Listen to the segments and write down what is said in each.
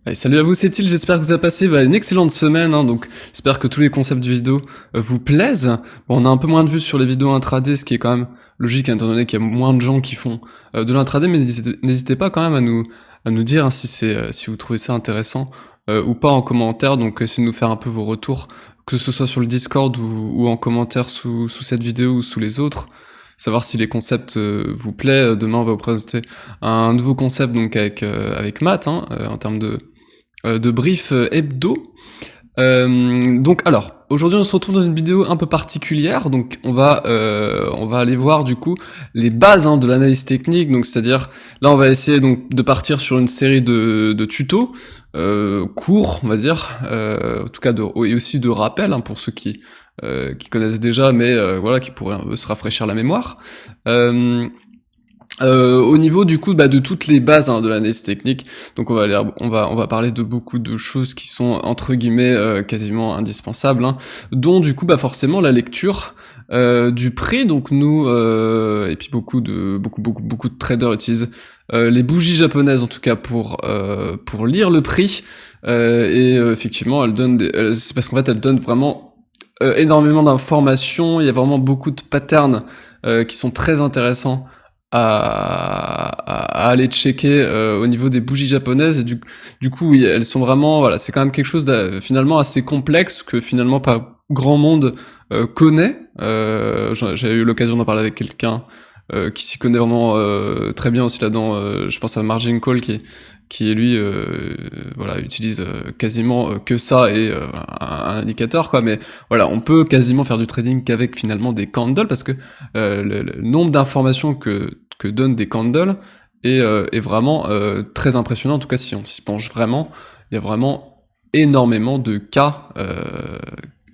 Allez, salut à vous, c'est Il, j'espère que vous avez passé une excellente semaine, donc j'espère que tous les concepts du vidéo vous plaisent. Bon, on a un peu moins de vues sur les vidéos intraday, ce qui est quand même logique, étant donné qu'il y a moins de gens qui font de l'intraday, mais n'hésitez pas quand même à nous dire si vous trouvez ça intéressant ou pas en commentaire, donc essayez de nous faire un peu vos retours, que ce soit sur le Discord ou en commentaire sous cette vidéo ou sous les autres. Savoir si les concepts vous plaisent. Demain on va vous présenter un nouveau concept donc avec Matt, en termes de brief hebdo. Donc alors, aujourd'hui on se retrouve dans une vidéo un peu particulière, donc on va aller voir du coup les bases de l'analyse technique, donc c'est-à-dire là on va essayer donc de partir sur une série de tutos courts, on va dire, en tout cas et aussi de rappels pour ceux qui connaissent déjà, mais voilà, qui pourraient un peu se rafraîchir la mémoire. Au niveau du coup de toutes les bases de l'analyse technique, donc on va parler de beaucoup de choses qui sont entre guillemets quasiment indispensables, dont du coup forcément la lecture du prix. Donc nous et puis beaucoup de traders utilisent les bougies japonaises en tout cas pour lire le prix, et effectivement elles donnent c'est parce qu'en fait elles donnent vraiment énormément d'informations. Il y a vraiment beaucoup de patterns qui sont très intéressants à aller checker au niveau des bougies japonaises, et du coup oui, elles sont vraiment, voilà, c'est quand même quelque chose de finalement assez complexe que finalement pas grand monde connaît. J'ai eu l'occasion d'en parler avec quelqu'un qui s'y connaît vraiment très bien aussi là-dedans. Je pense à Margin Call qui lui voilà, utilise quasiment que ça et un indicateur, quoi. Mais voilà, on peut quasiment faire du trading qu'avec finalement des candles, parce que le nombre d'informations que donnent des candles est vraiment très impressionnant. En tout cas, si on s'y penche vraiment, il y a vraiment énormément de cas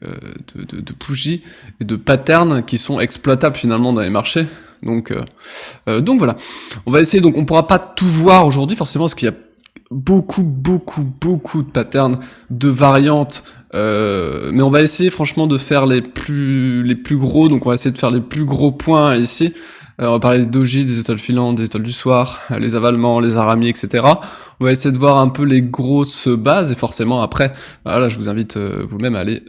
de bougies et de patterns qui sont exploitables finalement dans les marchés. Donc voilà, on va essayer. Donc on pourra pas tout voir aujourd'hui forcément, parce qu'il y a beaucoup de patterns, de variantes, mais on va essayer franchement de faire les plus gros. Donc on va essayer de faire les plus gros points ici. On va parler des doji, des étoiles filantes, des étoiles du soir, les avalements, les aramis, etc. On va essayer de voir un peu les grosses bases, et forcément après, voilà, je vous invite vous-même à aller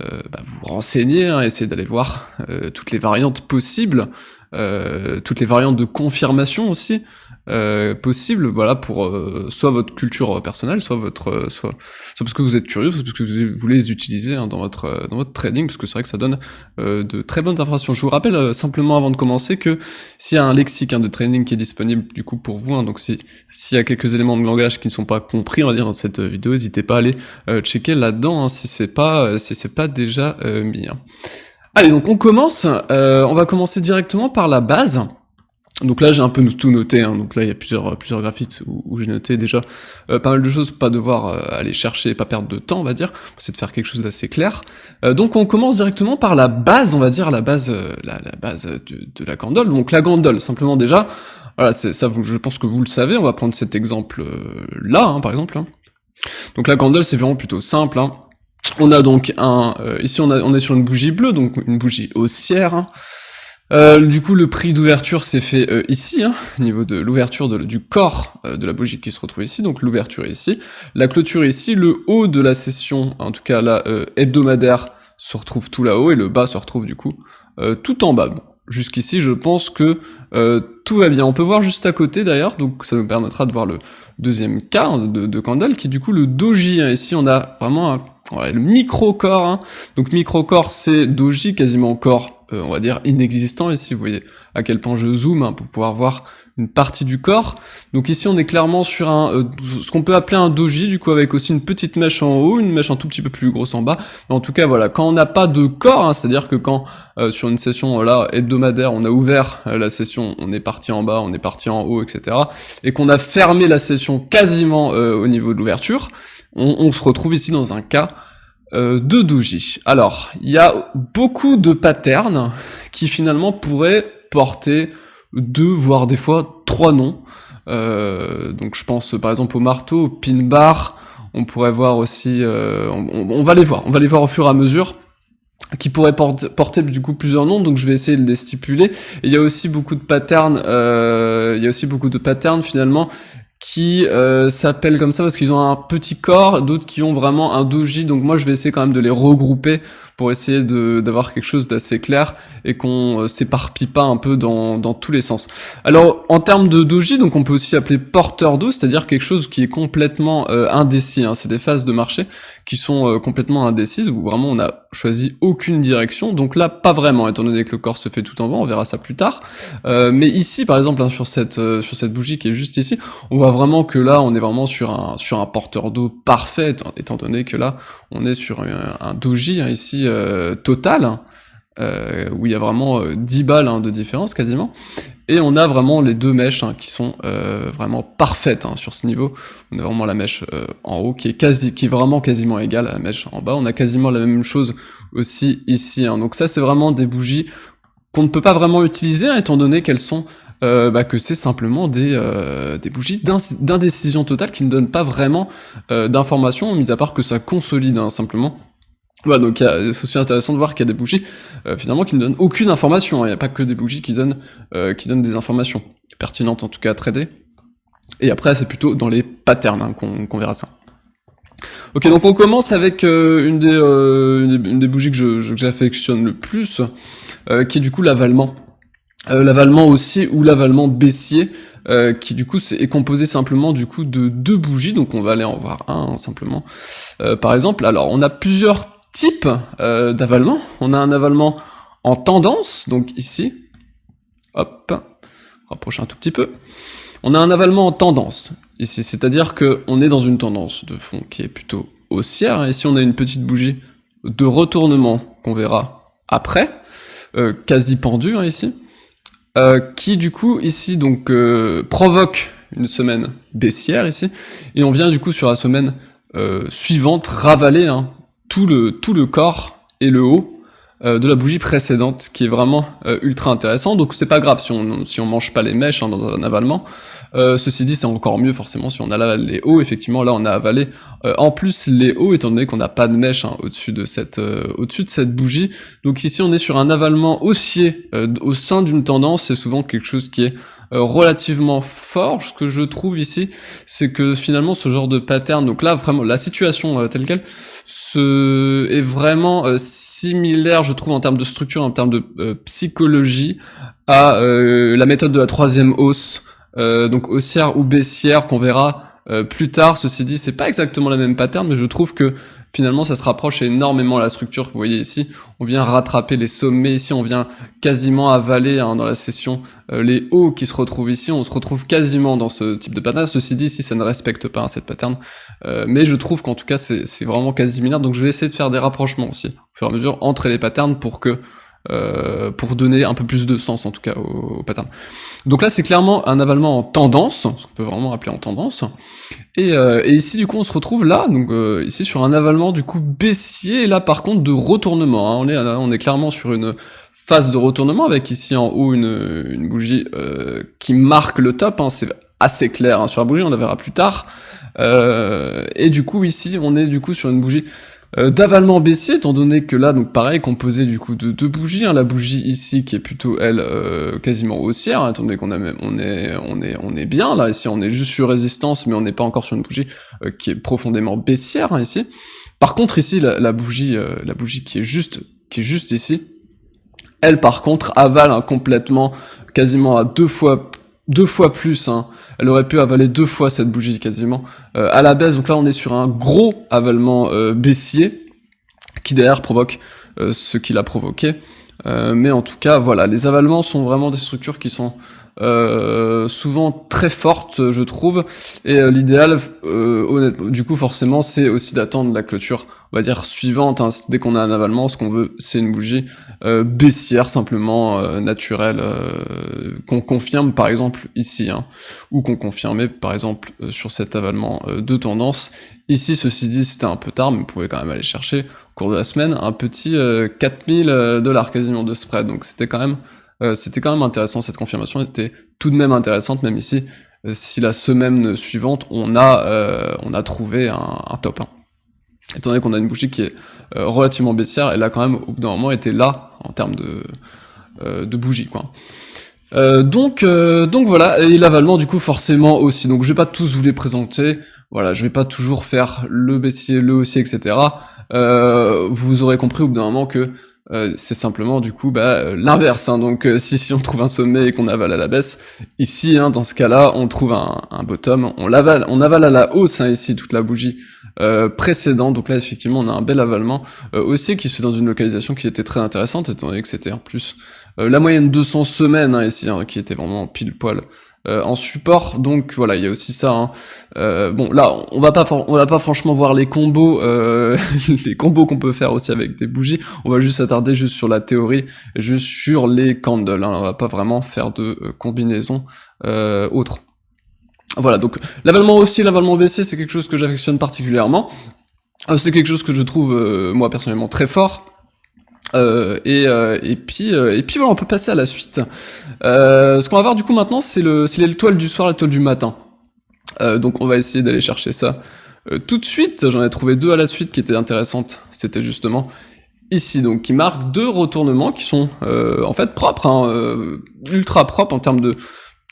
vous renseigner, essayer d'aller voir toutes les variantes possibles, toutes les variantes de confirmation aussi possibles, voilà, pour soit votre culture personnelle, soit parce que vous êtes curieux, soit parce que vous voulez les utiliser dans votre trading, parce que c'est vrai que ça donne de très bonnes informations. Je vous rappelle simplement avant de commencer que s'il y a un lexique de trading qui est disponible du coup pour vous, donc s'il y a quelques éléments de langage qui ne sont pas compris, on va dire, dans cette vidéo, n'hésitez pas à aller checker là-dedans si c'est pas déjà mis. Allez, donc on commence. On va commencer directement par la base. Donc là j'ai un peu tout noté, donc là il y a plusieurs graphiques où j'ai noté déjà pas mal de choses pour pas devoir aller chercher et pas perdre de temps, on va dire, pour essayer de faire quelque chose d'assez clair. Donc on commence directement par la base, on va dire, la base de la candle. Donc la candle, simplement déjà, voilà, ça je pense que vous le savez. On va prendre cet exemple là, par exemple. Donc la candle c'est vraiment plutôt simple. On a donc ici on est sur une bougie bleue, donc une bougie haussière. Du coup, le prix d'ouverture s'est fait ici, au niveau de l'ouverture du corps de la bougie qui se retrouve ici, donc l'ouverture est ici, la clôture est ici, le haut de la session, en tout cas là, hebdomadaire, se retrouve tout là-haut, et le bas se retrouve du coup tout en bas. Bon, jusqu'ici, je pense que tout va bien. On peut voir juste à côté d'ailleurs, donc ça nous permettra de voir le deuxième cas de candle, qui est du coup le doji. Ici, on a vraiment le micro-corps. Donc micro-corps, c'est doji, quasiment corps, on va dire inexistant. Ici vous voyez à quel point je zoome pour pouvoir voir une partie du corps. Donc ici on est clairement sur ce qu'on peut appeler un doji, du coup avec aussi une petite mèche en haut, une mèche un tout petit peu plus grosse en bas. Mais en tout cas voilà, quand on n'a pas de corps, c'est-à-dire que quand sur une session hebdomadaire on a ouvert la session, on est parti en bas, on est parti en haut, etc. et qu'on a fermé la session quasiment au niveau de l'ouverture, on se retrouve ici dans un cas de doji. Alors, il y a beaucoup de patterns qui finalement pourraient porter 2, voire des fois 3 noms. Donc je pense par exemple au marteau, au pin bar. On pourrait voir aussi, on va les voir au fur et à mesure, qui pourraient porter du coup plusieurs noms, donc je vais essayer de les stipuler. Et il y a aussi beaucoup de patterns, finalement qui s'appellent comme ça parce qu'ils ont un petit corps, d'autres qui ont vraiment un doji, donc moi je vais essayer quand même de les regrouper pour essayer d'avoir quelque chose d'assez clair et qu'on s'éparpille pas un peu dans tous les sens. Alors en termes de doji, donc on peut aussi appeler porteur d'eau, c'est-à-dire quelque chose qui est complètement indécis, hein. C'est des phases de marché qui sont complètement indécises, où vraiment on n'a choisi aucune direction, donc là pas vraiment, étant donné que le corps se fait tout en bas, on verra ça plus tard. Mais ici par exemple, hein, sur cette bougie qui est juste ici, on voit vraiment que là on est vraiment sur un porteur d'eau parfait, étant donné que là on est sur un doji, hein, ici total, où il y a vraiment 10 balles, hein, de différence quasiment, et on a vraiment les deux mèches, hein, qui sont vraiment parfaites, hein, sur ce niveau. On a vraiment la mèche en haut qui est vraiment quasiment égale à la mèche en bas. On a quasiment la même chose aussi ici, hein. Donc ça c'est vraiment des bougies qu'on ne peut pas vraiment utiliser, hein, étant donné qu'elles sont que c'est simplement des bougies d'indécision totale qui ne donnent pas vraiment d'informations, mis à part que ça consolide, hein, simplement. Voilà, donc c'est aussi intéressant de voir qu'il y a des bougies finalement qui ne donnent aucune information, hein. Il n'y a pas que des bougies qui donnent des informations pertinentes, en tout cas à trader. Et après c'est plutôt dans les patterns, hein, qu'on verra ça. Ok, donc on commence avec une des bougies que j'affectionne le plus, qui est du coup l'avalement. L'avalement aussi, ou l'avalement baissier, qui du coup est composé simplement du coup de deux bougies, donc on va aller en voir un, hein, simplement. Par exemple, alors on a plusieurs types d'avalement. On a un avalement en tendance, donc ici, hop, rapprocher un tout petit peu. On a un avalement en tendance, ici, c'est-à-dire que on est dans une tendance de fond qui est plutôt haussière, et ici on a une petite bougie de retournement qu'on verra après, quasi pendue, hein, ici, qui du coup ici donc provoque une semaine baissière ici, et on vient du coup sur la semaine suivante ravaler, hein, tout le corps et le haut de la bougie précédente, qui est vraiment ultra intéressant. Donc c'est pas grave si on mange pas les mèches, hein, dans un avalement. Ceci dit, c'est encore mieux forcément si on avale les hauts. Effectivement, là on a avalé en plus les hauts, étant donné qu'on n'a pas de mèche, hein, au-dessus de cette bougie. Donc ici on est sur un avalement haussier au sein d'une tendance. C'est souvent quelque chose qui est relativement fort. Ce que je trouve ici, c'est que finalement ce genre de pattern, donc là vraiment la situation telle quelle est vraiment similaire, je trouve, en termes de structure, en termes de psychologie, à la méthode de la troisième hausse, donc haussière ou baissière, qu'on verra plus tard. Ceci dit, c'est pas exactement la même pattern, mais je trouve que finalement ça se rapproche énormément à la structure. Vous voyez ici, on vient rattraper les sommets, ici on vient quasiment avaler, hein, dans la session les hauts qui se retrouvent ici. On se retrouve quasiment dans ce type de pattern. Ceci dit, ici ça ne respecte pas, hein, cette pattern, mais je trouve qu'en tout cas c'est vraiment quasi similaire. Donc je vais essayer de faire des rapprochements aussi au fur et à mesure entre les patterns pour donner un peu plus de sens en tout cas au pattern. Donc là c'est clairement un avalement en tendance, ce qu'on peut vraiment appeler en tendance, et ici du coup on se retrouve là, donc ici sur un avalement du coup baissier, et là par contre de retournement, hein. On est clairement sur une phase de retournement, avec ici en haut une bougie qui marque le top, hein. C'est assez clair, hein, sur la bougie, on la verra plus tard, et du coup ici on est du coup sur une bougie d'avalement baissier, étant donné que là, donc pareil, composé du coup de deux bougies, hein, la bougie ici qui est plutôt elle quasiment haussière, hein, étant donné qu'on a même, on est bien là, ici on est juste sur résistance, mais on n'est pas encore sur une bougie qui est profondément baissière, hein, ici. Par contre ici la bougie qui est juste ici, elle par contre avale, hein, complètement, quasiment à deux fois plus, hein. Elle aurait pu avaler 2 fois cette bougie quasiment à la baisse. Donc là on est sur un gros avalement baissier qui derrière provoque ce qu'il a provoqué. Mais en tout cas voilà, les avalements sont vraiment des structures qui sont souvent très fortes, je trouve, et l'idéal honnêtement du coup forcément c'est aussi d'attendre la clôture, on va dire suivante, hein. Dès qu'on a un avalement, ce qu'on veut c'est une bougie baissière simplement, naturelle, qu'on confirme par exemple ici, hein, ou qu'on confirmait par exemple sur cet avalement de tendance. Ici, ceci dit, c'était un peu tard, mais vous pouvez quand même aller chercher au cours de la semaine un petit 4000$ quasiment de spread, donc c'était quand même intéressant. Cette confirmation était tout de même intéressante, même ici, si la semaine suivante on a trouvé un top 1. Étant donné qu'on a une bougie qui est relativement baissière, elle a quand même au bout d'un moment été là en termes de bougie, quoi. Donc voilà, et l'avalement du coup forcément aussi. Donc je vais pas tous vous les présenter, voilà, je vais pas toujours faire le baissier, le haussier, etc. Vous aurez compris au bout d'un moment que c'est simplement du coup l'inverse. Hein. Donc si on trouve un sommet et qu'on avale à la baisse, ici hein, dans ce cas-là, on trouve un bottom, on avale à la hausse hein, ici toute la bougie précédente. Donc là effectivement on a un bel avalement aussi qui se fait dans une localisation qui était très intéressante étant donné que c'était en plus la moyenne 200 semaines hein, ici, hein, qui était vraiment pile poil en support, donc voilà, il y a aussi ça. Hein. Bon, là, on va pas franchement voir les combos, les combos qu'on peut faire aussi avec des bougies. On va juste s'attarder juste sur la théorie, juste sur les candles. Hein. On va pas vraiment faire de combinaison autre. Voilà, donc l'avalement haussier, l'avalement baissier, c'est quelque chose que j'affectionne particulièrement. C'est quelque chose que je trouve moi personnellement très fort. Et puis voilà, on peut passer à la suite. Ce qu'on va voir du coup maintenant, c'est l'étoile du soir, l'étoile du matin. Donc on va essayer d'aller chercher ça tout de suite. J'en ai trouvé deux à la suite qui étaient intéressantes. C'était justement ici, donc qui marquent deux retournements qui sont en fait propres, hein, ultra propres en termes de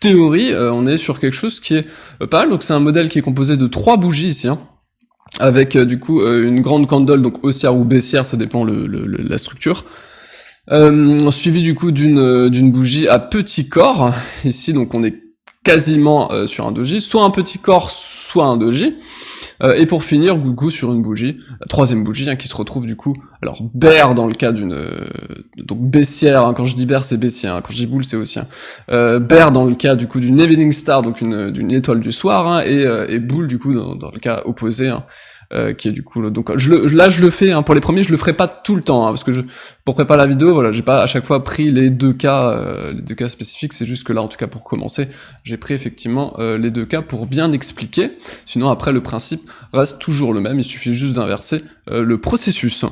théorie. On est sur quelque chose qui est pas mal. Donc c'est un modèle qui est composé de 3 bougies ici. Hein. Avec du coup une grande candle, donc haussière ou baissière, ça dépend la structure. Suivi du coup d'une bougie à petit corps. Ici donc on est quasiment sur un doji, soit un petit corps, soit un doji. Et pour finir, du coup, sur une bougie, la troisième bougie, hein, qui se retrouve du coup, alors bear dans le cas d'une, donc baissière, hein, quand je dis bear c'est baissier, hein, quand je dis boule c'est aussi, bear dans le cas du coup d'une evening star, donc d'une étoile du soir, hein, et boule du coup dans le cas opposé, hein, qui est du coup, donc là je le fais, hein, pour les premiers je le ferai pas tout le temps, hein, parce que pour préparer la vidéo, voilà, j'ai pas à chaque fois pris les deux cas spécifiques, c'est juste que là en tout cas pour commencer, j'ai pris effectivement les deux cas pour bien expliquer, sinon après le principe reste toujours le même, il suffit juste d'inverser le processus.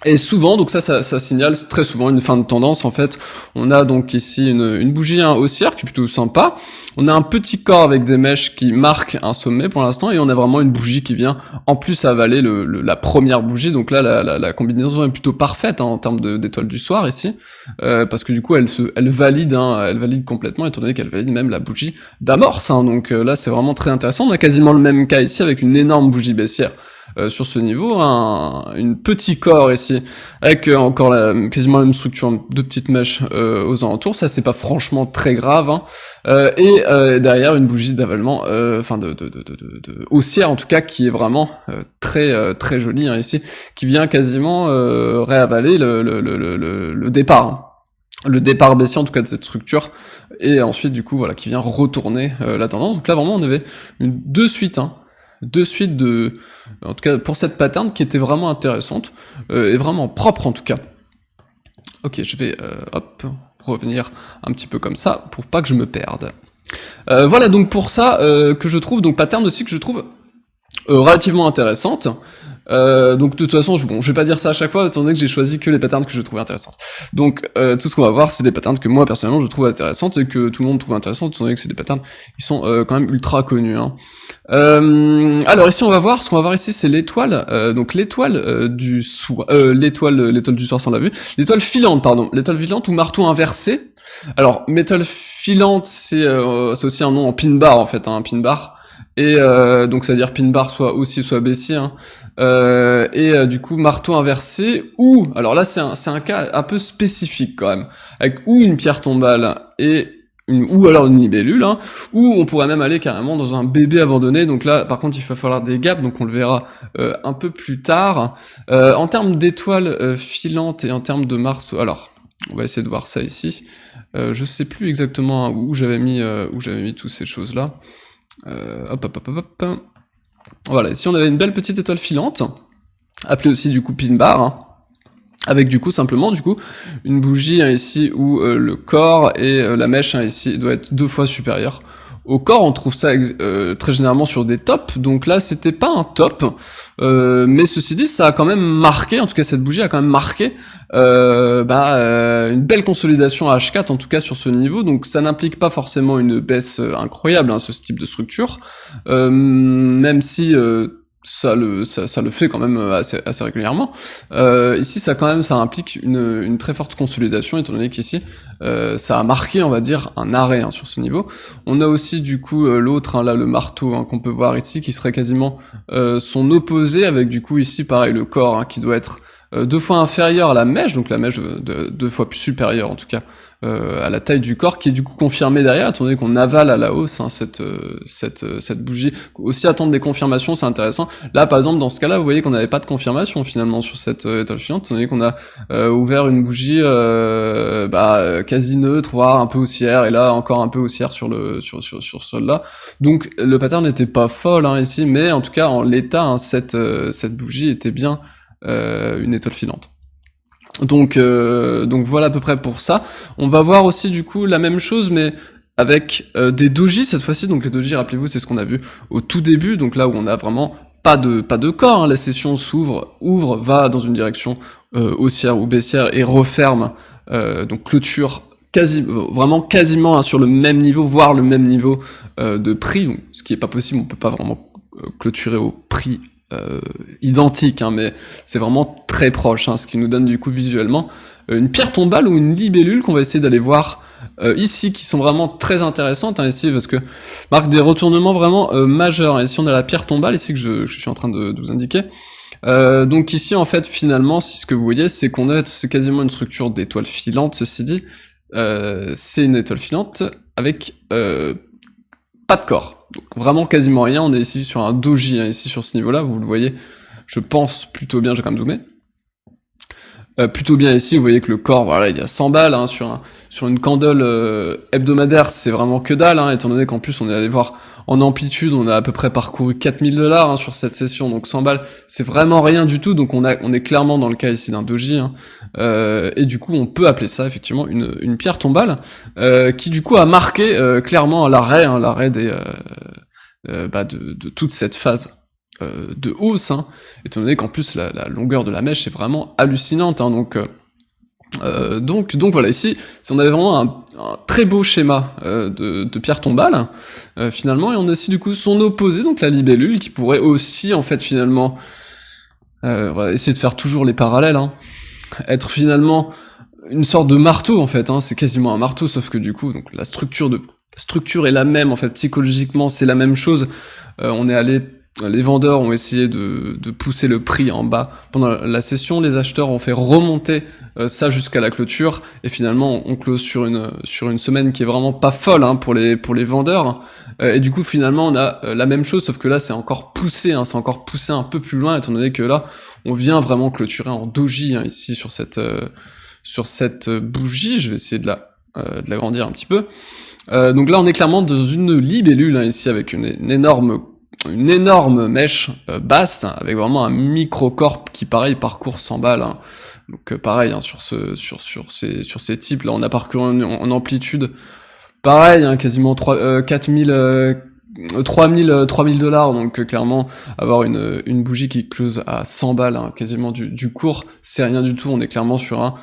Et souvent, donc ça signale très souvent une fin de tendance, en fait. On a donc ici une bougie haussière qui est plutôt sympa. On a un petit corps avec des mèches qui marquent un sommet pour l'instant, et on a vraiment une bougie qui vient en plus avaler la première bougie. Donc là, la combinaison est plutôt parfaite hein, en termes d'étoiles du soir ici, parce que du coup, elle valide, hein, elle valide complètement, étant donné qu'elle valide même la bougie d'amorce. Hein, donc là, c'est vraiment très intéressant. On a quasiment le même cas ici avec une énorme bougie baissière. Sur ce niveau, une petit corps ici, avec encore quasiment la même structure, deux petites mèches aux alentours, ça c'est pas franchement très grave, hein. Et derrière une bougie d'avalement, enfin de haussière en tout cas, qui est vraiment très jolie hein, ici, qui vient quasiment réavaler le départ. Hein. Le départ baissier en tout cas de cette structure, et ensuite du coup voilà, qui vient retourner la tendance. Donc là vraiment on avait deux suites, hein, en tout cas pour cette pattern qui était vraiment intéressante, et vraiment propre en tout cas. Ok, je vais revenir un petit peu comme ça, pour pas que je me perde. Voilà donc pour ça que je trouve, donc pattern aussi que je trouve relativement intéressante. Donc de toute façon, je vais pas dire ça à chaque fois, étant donné que j'ai choisi que les patterns que je trouvais intéressantes. Donc tout ce qu'on va voir, c'est des patterns que moi personnellement je trouve intéressantes et que tout le monde trouve intéressantes, étant donné que c'est des patterns qui sont quand même ultra connus. Hein. Alors ici on va voir, ce qu'on va voir ici c'est l'étoile, donc l'étoile du soir, l'étoile du soir sans la vue, l'étoile filante pardon, l'étoile filante ou marteau inversé. Alors métal filante c'est aussi un nom en pin bar en fait, hein, un pin bar. Et donc ça veut dire pin bar soit haussier soit baissier, hein. Du coup marteau inversé ou alors là c'est un cas un peu spécifique quand même, avec ou une pierre tombale et ou alors une libellule, hein, ou on pourrait même aller carrément dans un bébé abandonné. Donc là par contre il va falloir des gaps, donc on le verra un peu plus tard. En termes d'étoiles filantes et en termes de marteau, alors on va essayer de voir ça ici. Je sais plus exactement où j'avais mis toutes ces choses là. Hop. Voilà, ici on avait une belle petite étoile filante, appelée aussi du coup pin bar, hein, avec du coup simplement une bougie hein, ici où le corps et la mèche hein, ici doit être 2 fois supérieur au corps. On trouve ça très généralement sur des tops, donc là c'était pas un top, mais ceci dit ça a quand même marqué, en tout cas cette bougie a quand même marqué une belle consolidation à H4 en tout cas sur ce niveau, donc ça n'implique pas forcément une baisse incroyable hein, ce type de structure, même si ça le fait quand même assez régulièrement. Ici, ça implique une très forte consolidation, étant donné qu'ici, ça a marqué, on va dire, un arrêt hein, sur ce niveau. On a aussi du coup l'autre, hein, là, le marteau, hein, qu'on peut voir ici, qui serait quasiment son opposé, avec du coup ici, pareil, le corps, hein, qui doit être 2 fois inférieur à la mèche, donc la mèche 2 fois plus supérieure en tout cas à la taille du corps, qui est du coup confirmée derrière, étant donné qu'on avale à la hausse hein, cette bougie. Aussi attendre des confirmations, c'est intéressant. Là par exemple dans ce cas-là, vous voyez qu'on n'avait pas de confirmation finalement sur cette étoile filante, étant donné qu'on a ouvert une bougie quasi neutre, voire un peu haussière, et là encore un peu haussière sur celle-là. Donc le pattern n'était pas folle hein, ici, mais en tout cas en l'état, hein, cette bougie était bien une étoile filante. Donc voilà à peu près pour ça. On va voir aussi du coup la même chose, mais avec des dojis cette fois-ci. Donc les dojis, rappelez-vous, c'est ce qu'on a vu au tout début, donc là où on a vraiment pas de corps, hein. La session ouvre, va dans une direction haussière ou baissière et referme, donc clôture vraiment quasiment hein, sur le même niveau, voire le même niveau de prix, donc, ce qui est pas possible, on peut pas vraiment clôturer au prix identique, hein, mais c'est vraiment très proche, hein, ce qui nous donne du coup visuellement une pierre tombale ou une libellule qu'on va essayer d'aller voir ici, qui sont vraiment très intéressantes hein, ici, parce que marque des retournements vraiment majeurs. Ici on a la pierre tombale, ici que je suis en train de vous indiquer. Donc ici en fait finalement, si ce que vous voyez, c'est c'est quasiment une structure d'étoile filante, ceci dit, c'est une étoile filante avec pas de corps. Donc vraiment quasiment rien, on est ici sur un doji, hein, ici sur ce niveau-là, vous le voyez, je pense plutôt bien, j'ai quand même zoomé. Plutôt bien ici, vous voyez que le corps, voilà, il y a 100 balles, hein, sur une candle hebdomadaire, c'est vraiment que dalle, hein, étant donné qu'en plus on est allé voir en amplitude, on a à peu près parcouru 4000 $, hein, sur cette session, donc 100 balles, c'est vraiment rien du tout, donc on est clairement dans le cas ici d'un doji, hein, et du coup on peut appeler ça effectivement une pierre tombale, qui du coup a marqué clairement l'arrêt, hein, l'arrêt de toute cette phase de hausse, hein, étant donné qu'en plus la longueur de la mèche est vraiment hallucinante, hein, donc voilà, ici, si on avait vraiment un très beau schéma de pierre tombale, finalement, et on a aussi du coup son opposé, donc la libellule, qui pourrait aussi, en fait, finalement, on va essayer de faire toujours les parallèles, hein, être finalement une sorte de marteau, en fait, hein, c'est quasiment un marteau, sauf que du coup, donc la structure est la même, en fait, psychologiquement, c'est la même chose, les vendeurs ont essayé de pousser le prix en bas pendant la session, les acheteurs ont fait remonter ça jusqu'à la clôture, et finalement on close sur une semaine qui est vraiment pas folle hein, pour les vendeurs, et du coup finalement on a la même chose, sauf que là c'est encore poussé un peu plus loin, étant donné que là on vient vraiment clôturer en doji hein, ici sur cette bougie. Je vais essayer de l'agrandir un petit peu. Donc là on est clairement dans une libellule hein, ici, avec une énorme mèche basse, avec vraiment un microcorps qui pareil parcourt 100 balles, hein. Donc pareil hein, sur ces types là, on a parcouru en amplitude pareil hein, quasiment 3000 $, donc clairement avoir une bougie qui close à 100 balles hein, quasiment du cours, c'est rien du tout. On est clairement sur un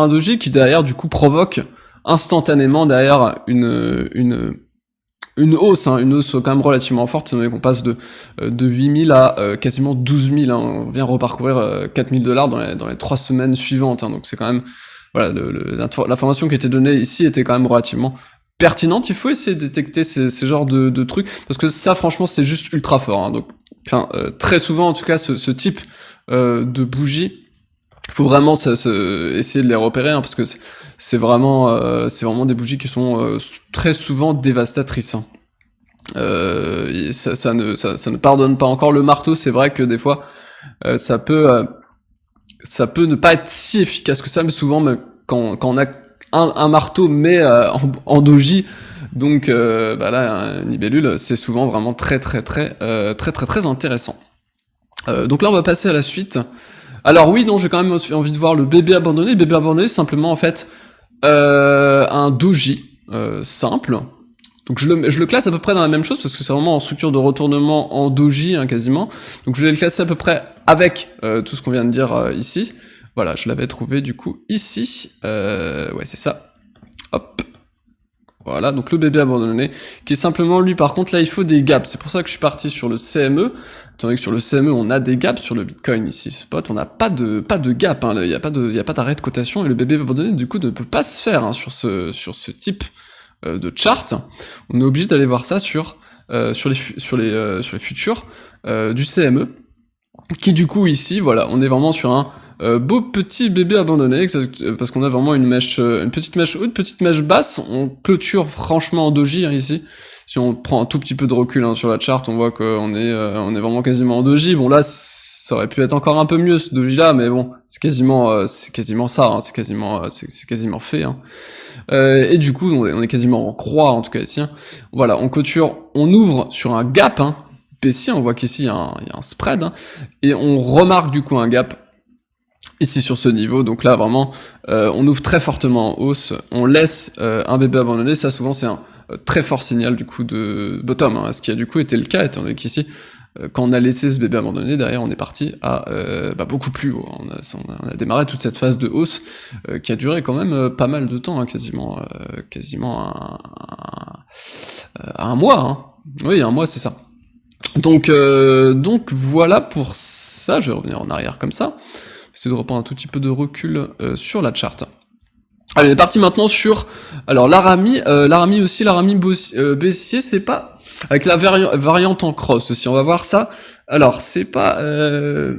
doji qui derrière du coup provoque instantanément derrière une hausse quand même relativement forte, étant donné qu'on passe de 8000 à quasiment 12 000, hein, on vient reparcourir 4000 $ dans les 3 semaines suivantes, hein, donc c'est quand même, voilà, l'information qui était donnée ici était quand même relativement pertinente. Il faut essayer de détecter ces genres de trucs, parce que ça franchement c'est juste ultra fort, hein, donc très souvent en tout cas ce type de bougie, il faut vraiment essayer de les repérer, hein, parce que c'est vraiment des bougies qui sont très souvent dévastatrices, hein. Et ça ne pardonne pas. Encore le marteau, c'est vrai que des fois ça peut ne pas être si efficace que ça, mais souvent quand on a un marteau mais en doji, donc là une libellule, c'est souvent vraiment très intéressant. Donc là on va passer à la suite. Alors oui, non, j'ai quand même envie de voir le bébé abandonné. Le bébé abandonné, c'est simplement en fait un doji simple. Donc je le classe à peu près dans la même chose, parce que c'est vraiment en structure de retournement en doji hein, quasiment. Donc je vais le classer à peu près avec tout ce qu'on vient de dire ici. Voilà, je l'avais trouvé du coup ici. Ouais, c'est ça. Hop. Voilà, donc le bébé abandonné, qui est simplement lui, par contre, là, il faut des gaps. C'est pour ça que je suis parti sur le CME, étant donné que sur le CME, on a des gaps, sur le Bitcoin ici, spot, on n'a pas de gap, hein, il n'y a pas d'arrêt de cotation, et le bébé abandonné, du coup, ne peut pas se faire, hein, sur ce type de chart. On est obligé d'aller voir ça sur les futurs du CME, qui du coup ici, voilà, on est vraiment sur un beau petit bébé abandonné, parce qu'on a vraiment une petite mèche haute, petite mèche basse. On clôture franchement en doji, hein, ici. Si on prend un tout petit peu de recul, hein, sur la chart, on voit qu'on est vraiment quasiment en doji. Bon là, ça aurait pu être encore un peu mieux ce doji là, mais bon, c'est quasiment ça, hein, c'est quasiment fait, hein. Et du coup, on est quasiment en croix, en tout cas ici, hein. Voilà, on clôture, on ouvre sur un gap, hein, baissier, on voit qu'ici il y a un spread, hein, et on remarque du coup un gap ici sur ce niveau. Donc là vraiment on ouvre très fortement en hausse, on laisse un bébé abandonné. Ça souvent c'est un très fort signal du coup de bottom, hein, ce qui a du coup été le cas, étant donné qu'ici quand on a laissé ce bébé abandonné, derrière on est parti à beaucoup plus haut. On a démarré toute cette phase de hausse qui a duré quand même pas mal de temps, hein, quasiment un mois, hein. Oui, un mois, c'est ça. Donc voilà pour ça. Je vais revenir en arrière comme ça. Essayer de reprendre un tout petit peu de recul sur la charte. Allez, on est parti maintenant sur, alors l'Arami aussi, l'Arami baissier, c'est pas, avec la variante en cross aussi, on va voir ça. Alors, c'est pas la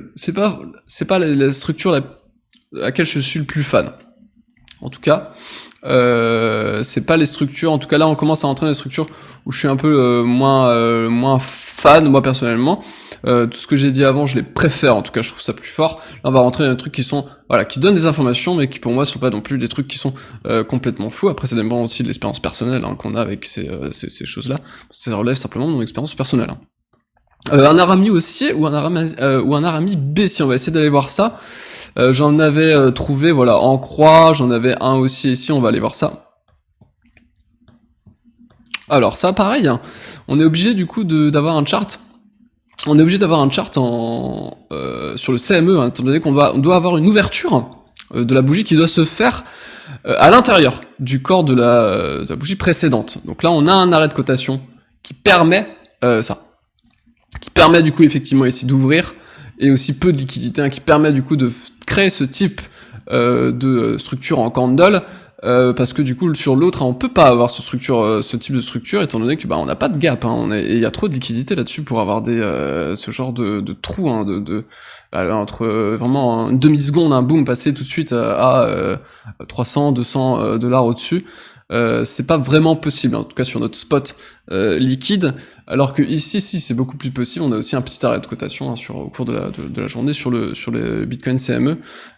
structure à laquelle je suis le plus fan. En tout cas, c'est pas les structures, en tout cas là on commence à rentrer dans les structures où je suis un peu moins fan, moi personnellement. Tout ce que j'ai dit avant, je les préfère, en tout cas je trouve ça plus fort. Là on va rentrer dans des trucs qui sont, voilà, qui donnent des informations, mais qui pour moi sont pas non plus des trucs qui sont complètement fous. Après ça dépend aussi de l'expérience personnelle, hein, qu'on a avec ces choses-là. Ça relève simplement de mon expérience personnelle, hein. Un Arami haussier ou un Arami baissier, on va essayer d'aller voir ça. J'en avais trouvé, voilà, en croix, j'en avais un aussi ici, on va aller voir ça. Alors ça pareil, hein, on est obligé du coup d'avoir un chart. On est obligé d'avoir un chart sur le CME, hein, étant donné qu'on doit avoir une ouverture de la bougie qui doit se faire à l'intérieur du corps de la bougie précédente. Donc là on a un arrêt de cotation qui permet ça. Qui permet du coup effectivement ici d'ouvrir, et aussi peu de liquidité, hein, qui permet du coup de créer ce type de structure en candle, parce que du coup sur l'autre, hein, on peut pas avoir ce type de structure, étant donné que on n'a pas de gap, hein, et il y a trop de liquidité là-dessus pour avoir ce genre de trou, hein, entre vraiment une demi-seconde, un boom passé tout de suite à 300, 200 dollars au-dessus. C'est pas vraiment possible, en tout cas sur notre spot liquide, alors que ici, si, c'est beaucoup plus possible. On a aussi un petit arrêt de cotation, hein, au cours de la journée sur le Bitcoin CME.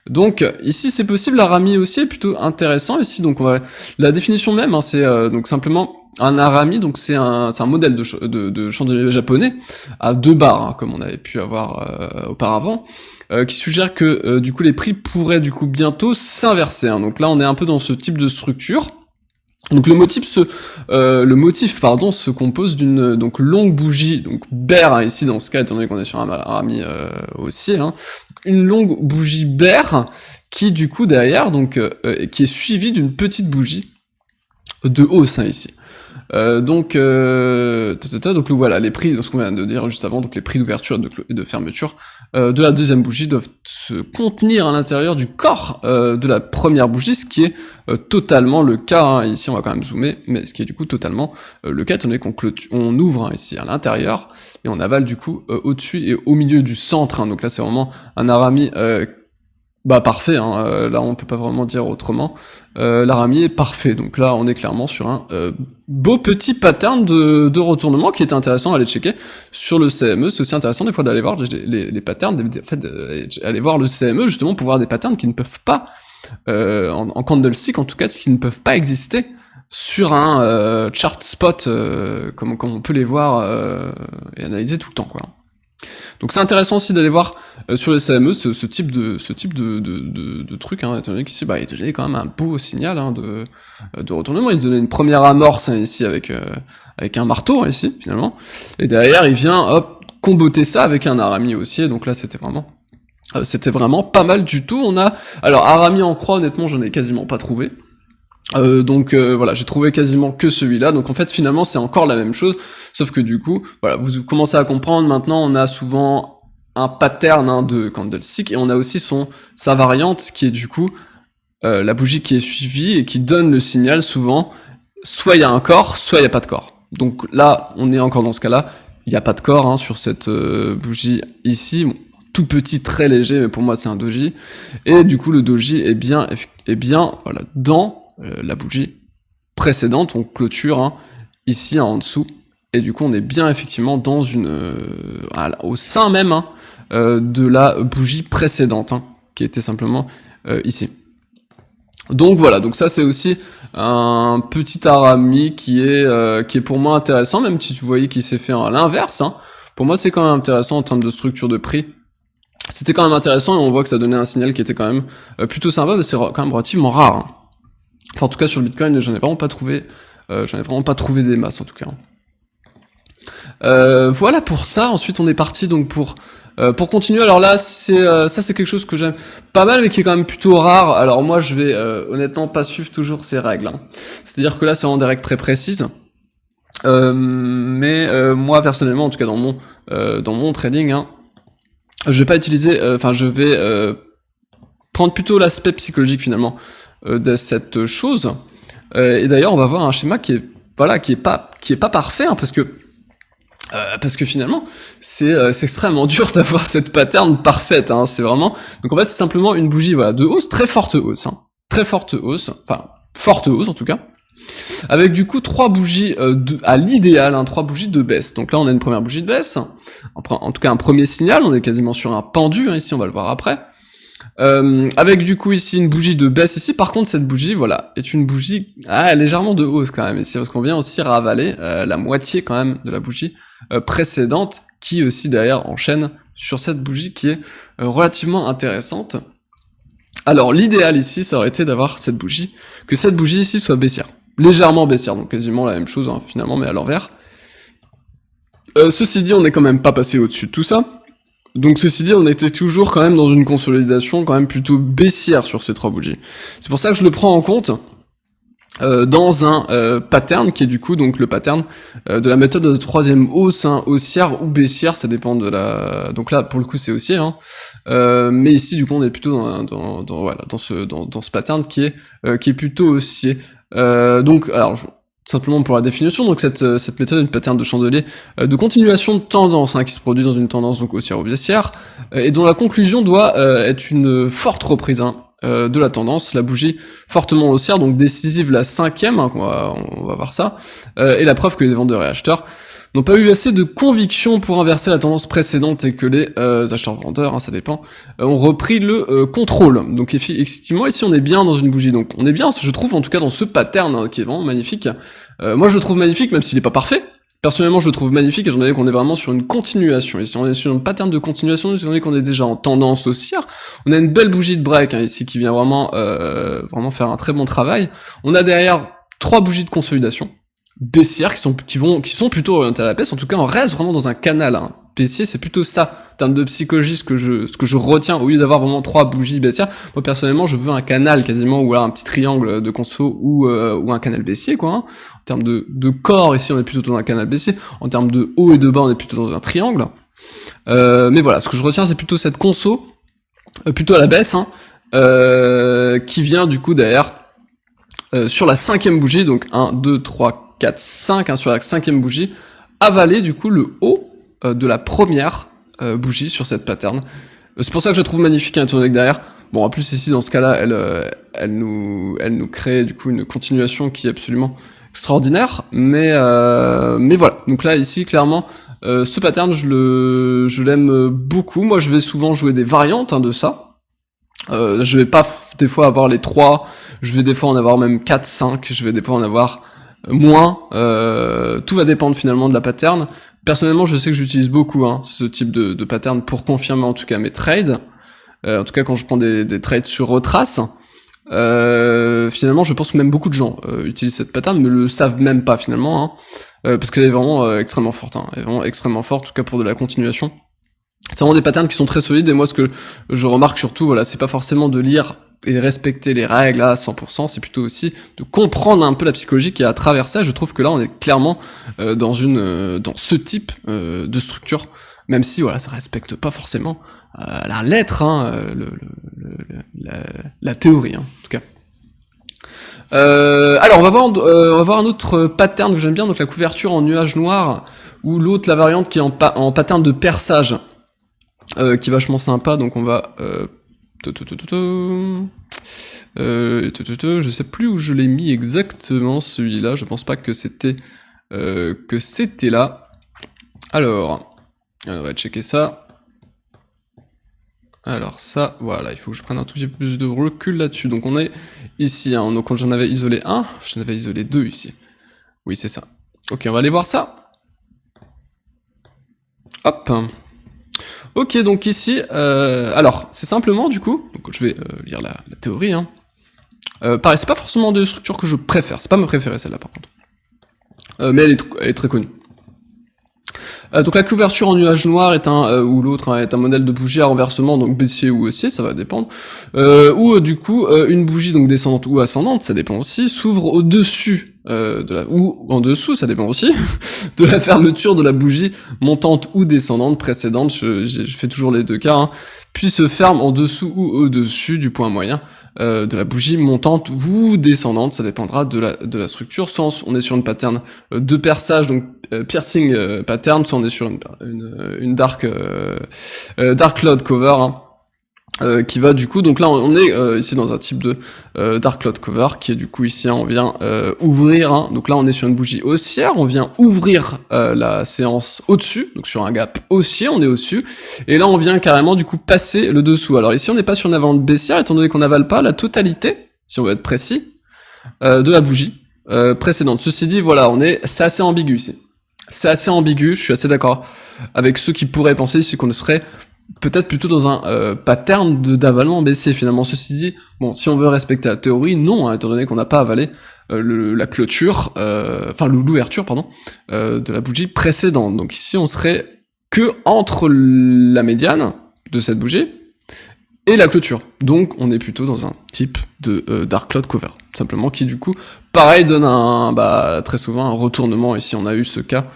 Donc ici c'est possible. L'Arami aussi est plutôt intéressant ici. Donc la définition même, hein, c'est donc simplement un Arami, donc c'est un modèle de chandelier japonais à 2 barres, hein, comme on avait pu avoir auparavant. Qui suggère que du coup les prix pourraient du coup bientôt s'inverser, hein. Donc là on est un peu dans ce type de structure. Donc le motif se compose d'une longue bougie, donc bear, hein, ici dans ce cas, étant donné qu'on est sur un Arami haussier, hein, une longue bougie bear qui du coup derrière qui est suivie d'une petite bougie de hausse, hein, ici. Donc voilà, les prix, ce qu'on vient de dire juste avant, donc les prix d'ouverture et de fermeture de la deuxième bougie doivent se contenir à l'intérieur du corps de la première bougie, ce qui est totalement le cas, hein. Ici on va quand même zoomer, mais ce qui est du coup totalement le cas, étant donné qu'on ouvre, hein, ici à l'intérieur, et on avale du coup au-dessus et au milieu du centre, hein. Donc là c'est vraiment un Arami parfait, hein, là on peut pas vraiment dire autrement. L'Arami est parfait, donc là on est clairement sur un beau petit pattern de retournement qui est intéressant à aller checker sur le CME. C'est aussi intéressant des fois d'aller voir les patterns, aller voir le CME justement pour voir des patterns qui ne peuvent pas, en candlestick en tout cas, qui ne peuvent pas exister sur un chart spot comme on peut les voir et analyser tout le temps, quoi. Donc c'est intéressant aussi d'aller voir sur le CME ce type de truc, hein, étant donné qu'ici il donnait quand même un beau signal, hein, de retournement. Il donnait une première amorce, hein, ici avec un marteau, hein, ici finalement, et derrière il vient comboter ça avec un Arami haussier. Donc là c'était vraiment pas mal du tout. Alors Arami en croix, honnêtement j'en ai quasiment pas trouvé. Donc voilà, j'ai trouvé quasiment que celui-là. Donc en fait, finalement, c'est encore la même chose, sauf que du coup, voilà, vous commencez à comprendre. Maintenant, on a souvent un pattern de candlestick et on a aussi sa variante qui est du coup la bougie qui est suivie et qui donne le signal souvent. Soit il y a un corps, soit il n'y a pas de corps. Donc là, on est encore dans ce cas-là. Il n'y a pas de corps sur cette bougie ici. Bon, tout petit, très léger, mais pour moi c'est un doji. Et du coup, le doji est bien voilà, dans la bougie précédente, on clôture ici en dessous, et du coup on est bien effectivement dans au sein même de la bougie précédente, qui était simplement ici. Donc voilà, donc ça c'est aussi un petit arami qui est pour moi intéressant, même si tu voyais qu'il s'est fait à l'inverse, pour moi c'est quand même intéressant en termes de structure de prix. C'était quand même intéressant et on voit que ça donnait un signal qui était quand même plutôt sympa, mais c'est quand même relativement rare. Enfin, en tout cas, sur le Bitcoin, j'en ai vraiment pas trouvé des masses, en tout cas. Voilà pour ça. Ensuite, on est parti donc pour continuer. Alors là, ça c'est quelque chose que j'aime pas mal, mais qui est quand même plutôt rare. Alors moi, je vais honnêtement pas suivre toujours ces règles. C'est-à-dire que là, c'est vraiment des règles très précises. Mais moi, personnellement, en tout cas dans mon trading, je vais pas utiliser. Je vais prendre plutôt l'aspect psychologique finalement de cette chose. Et d'ailleurs, on va voir un schéma qui est pas parfait, parce que finalement, c'est extrêmement dur d'avoir cette pattern parfaite. C'est vraiment. Donc en fait, c'est simplement une bougie, voilà, de hausse, très forte hausse, très forte hausse, enfin forte hausse en tout cas, avec du coup 3 bougies à l'idéal, 3 bougies de baisse. Donc là, on a une première bougie de baisse, en tout cas un premier signal. On est quasiment sur un pendu ici, on va le voir après. Avec du coup ici une bougie de baisse ici. Par contre, cette bougie, voilà, est une bougie légèrement de hausse quand même ici, parce qu'on vient aussi ravaler la moitié quand même de la bougie précédente, qui aussi derrière enchaîne sur cette bougie qui est relativement intéressante. Alors l'idéal ici, ça aurait été d'avoir que cette bougie ici soit baissière, légèrement baissière, donc quasiment la même chose finalement, mais à l'envers. Ceci dit, on n'est quand même pas passé au-dessus de tout ça. Donc ceci dit, on était toujours quand même dans une consolidation quand même plutôt baissière sur ces 3 bougies. C'est pour ça que je le prends en compte dans un pattern qui est du coup donc le pattern de la méthode de 3e hausse, haussière ou baissière, ça dépend de la. Donc là pour le coup c'est haussier, mais ici du coup on est plutôt dans ce pattern qui est plutôt haussier. Donc alors simplement pour la définition, donc cette méthode est une pattern de chandelier de continuation de tendance qui se produit dans une tendance donc haussière ou baissière, et dont la conclusion doit être une forte reprise de la tendance, la bougie fortement haussière, donc décisive, la 5e, on va voir ça, et la preuve que les vendeurs et acheteurs n'ont pas eu assez de conviction pour inverser la tendance précédente et que les acheteurs-vendeurs, ça dépend, ont repris le contrôle. Donc effectivement, ici on est bien dans une bougie, donc on est bien, je trouve en tout cas dans ce pattern qui est vraiment magnifique. Moi je le trouve magnifique, même s'il n'est pas parfait. Personnellement je le trouve magnifique, étant donné qu'on est vraiment sur une continuation. Ici on est sur un pattern de continuation, étant donné qu'on est déjà en tendance haussière. On a une belle bougie de break ici qui vient vraiment faire un très bon travail. On a derrière 3 bougies de consolidation baissières qui sont plutôt orientées à la baisse. En tout cas on reste vraiment dans un canal baissier, c'est plutôt ça en termes de psychologie ce que je retiens, au lieu d'avoir vraiment 3 bougies baissières. Moi personnellement je veux un canal quasiment, ou alors un petit triangle de conso, ou un canal baissier En termes de corps ici on est plutôt dans un canal baissier, en termes de haut et de bas on est plutôt dans un triangle, mais voilà, ce que je retiens c'est plutôt cette conso plutôt à la baisse, qui vient du coup derrière sur la 5e bougie, donc 1, 2, 3, 4, 5, sur la 5e bougie, avaler du coup le haut de la première bougie sur cette pattern. C'est pour ça que je la trouve magnifique, étant donné que derrière, bon en plus ici dans ce cas-là, elle nous crée du coup une continuation qui est absolument extraordinaire, mais voilà. Donc là ici clairement, ce pattern je l'aime beaucoup. Moi je vais souvent jouer des variantes de ça. Je vais pas des fois avoir les 3, je vais des fois en avoir même 4, 5, je vais des fois en avoir moins, tout va dépendre finalement de la pattern. Personnellement je sais que j'utilise beaucoup ce type de pattern pour confirmer en tout cas mes trades, en tout cas quand je prends des trades sur retrace. Finalement je pense que même beaucoup de gens utilisent cette pattern, mais le savent même pas finalement, parce qu'elle est vraiment extrêmement forte, elle est vraiment extrêmement forte, en tout cas pour de la continuation. C'est vraiment des patterns qui sont très solides, et moi ce que je remarque surtout, voilà, c'est pas forcément de lire et respecter les règles à 100%, c'est plutôt aussi de comprendre un peu la psychologie qui est à travers ça. Je trouve que là, on est clairement dans ce type de structure, même si voilà, ça respecte pas forcément la lettre, hein, la théorie, hein, en tout cas. Alors on va voir un autre pattern que j'aime bien, donc la couverture en nuage noir, ou l'autre, la variante qui est en pattern de perçage, qui est vachement sympa, donc on va... je sais plus où je l'ai mis exactement, celui-là, je pense pas que c'était là. Alors, on va checker ça. Alors ça, voilà, il faut que je prenne un tout petit peu plus de recul là-dessus. Donc on est ici, hein, donc j'en avais isolé un, j'en avais isolé deux ici. Oui, c'est ça. Ok, on va aller voir ça. Hop. Ok, donc ici, alors, c'est simplement, du coup, donc je vais lire la théorie, hein. Pareil, c'est pas forcément des structures que je préfère, c'est pas ma préférée celle-là par contre. Mais elle est très connue. Donc la couverture en nuage noir est ou l'autre hein, est un modèle de bougie à renversement, donc baissier ou haussier, ça va dépendre. Ou du coup une bougie donc descendante ou ascendante, ça dépend aussi, s'ouvre au-dessus ou en dessous, ça dépend aussi, de la fermeture de la bougie montante ou descendante précédente, je fais toujours les deux cas, hein, puis se ferme en dessous ou au-dessus du point moyen de la bougie montante ou descendante, ça dépendra de la structure, soit on est sur une pattern de perçage, donc piercing pattern, soit on est sur une dark cloud cover, hein, qui va du coup, donc là on est ici dans un type de dark cloud cover, qui est du coup ici, hein, on vient ouvrir, hein, donc là on est sur une bougie haussière, on vient ouvrir la séance au-dessus, donc sur un gap haussier, on est au-dessus, et là on vient carrément du coup passer le dessous. Alors ici on n'est pas sur une avalante baissière, étant donné qu'on n'avale pas la totalité, si on veut être précis, de la bougie précédente. Ceci dit, voilà, c'est assez ambigu ici. C'est assez ambigu, je suis assez d'accord avec ceux qui pourraient penser ici qu'on serait peut-être plutôt dans un pattern d'avalement baissier finalement. Ceci dit, bon, si on veut respecter la théorie, non, hein, étant donné qu'on n'a pas avalé la clôture, enfin l'ouverture, pardon, de la bougie précédente. Donc ici, on serait que entre la médiane de cette bougie et la clôture. Donc on est plutôt dans un type de dark cloud cover, simplement, qui du coup, pareil, donne très souvent un retournement. Ici, on a eu ce cas.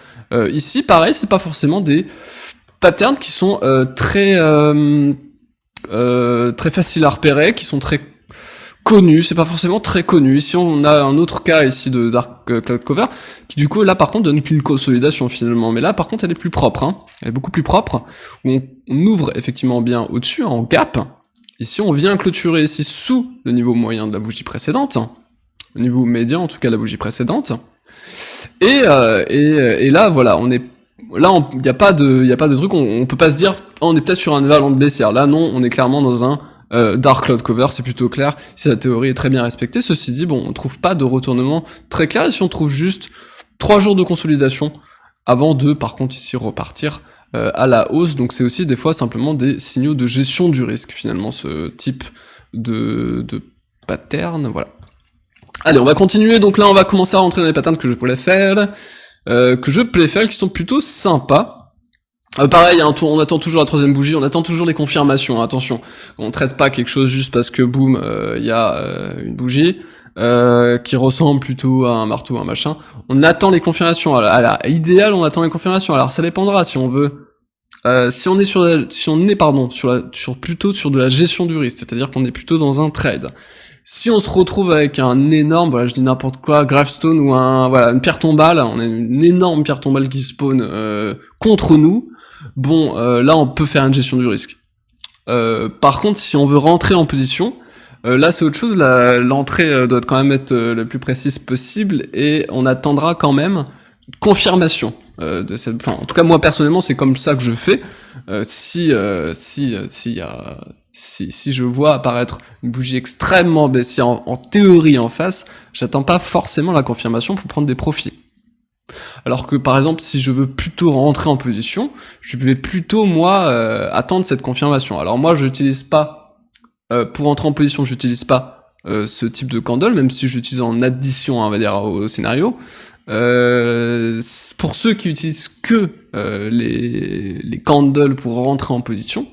Ici, pareil, c'est pas forcément des patterns qui sont très faciles à repérer, qui sont très connus, c'est pas forcément très connu. Ici on a un autre cas ici de dark cloud cover, qui du coup là par contre donne qu'une consolidation finalement, mais là par contre elle est plus propre, hein. Elle est beaucoup plus propre, où on ouvre effectivement bien au-dessus, en gap. Ici on vient clôturer ici sous le niveau moyen de la bougie précédente, le niveau médian en tout cas de la bougie précédente, et là voilà, on est là, il n'y a pas de truc, on peut pas se dire, oh, on est peut-être sur un avalante baissière. Là, non, on est clairement dans un dark cloud cover, c'est plutôt clair, si la théorie est très bien respectée. Ceci dit, bon, on trouve pas de retournement très clair, ici on trouve juste 3 jours de consolidation, avant de, par contre, ici repartir à la hausse, donc c'est aussi des fois simplement des signaux de gestion du risque, finalement, ce type de pattern, voilà. Allez, on va continuer, donc là on va commencer à rentrer dans les patterns que je pourrais faire, qui sont plutôt sympas. Pareil, hein, on attend toujours la troisième bougie, on attend toujours les confirmations, hein, attention, on traite pas quelque chose juste parce que boum, y a une bougie qui ressemble plutôt à un marteau, un machin. On attend les confirmations. À l'idéal, on attend les confirmations. Alors ça dépendra si on veut. Si on est plutôt sur de la gestion du risque, c'est-à-dire qu'on est plutôt dans un trade. Si on se retrouve avec un énorme, voilà, je dis n'importe quoi, gravestone ou une pierre tombale, on a une énorme pierre tombale qui spawn contre nous, bon, là on peut faire une gestion du risque. Par contre, si on veut rentrer en position, là c'est autre chose, l'entrée doit quand même être la plus précise possible, et on attendra quand même confirmation de cette... Enfin, en tout cas, moi personnellement, c'est comme ça que je fais. Si je vois apparaître une bougie extrêmement baissière en théorie en face, j'attends pas forcément la confirmation pour prendre des profits. Alors que par exemple, si je veux plutôt rentrer en position, je vais plutôt moi attendre cette confirmation. Alors moi, je n'utilise pas pour entrer en position, j'utilise pas ce type de candle, même si j'utilise en addition, on va dire, au scénario. Pour ceux qui utilisent que les candles pour rentrer en position,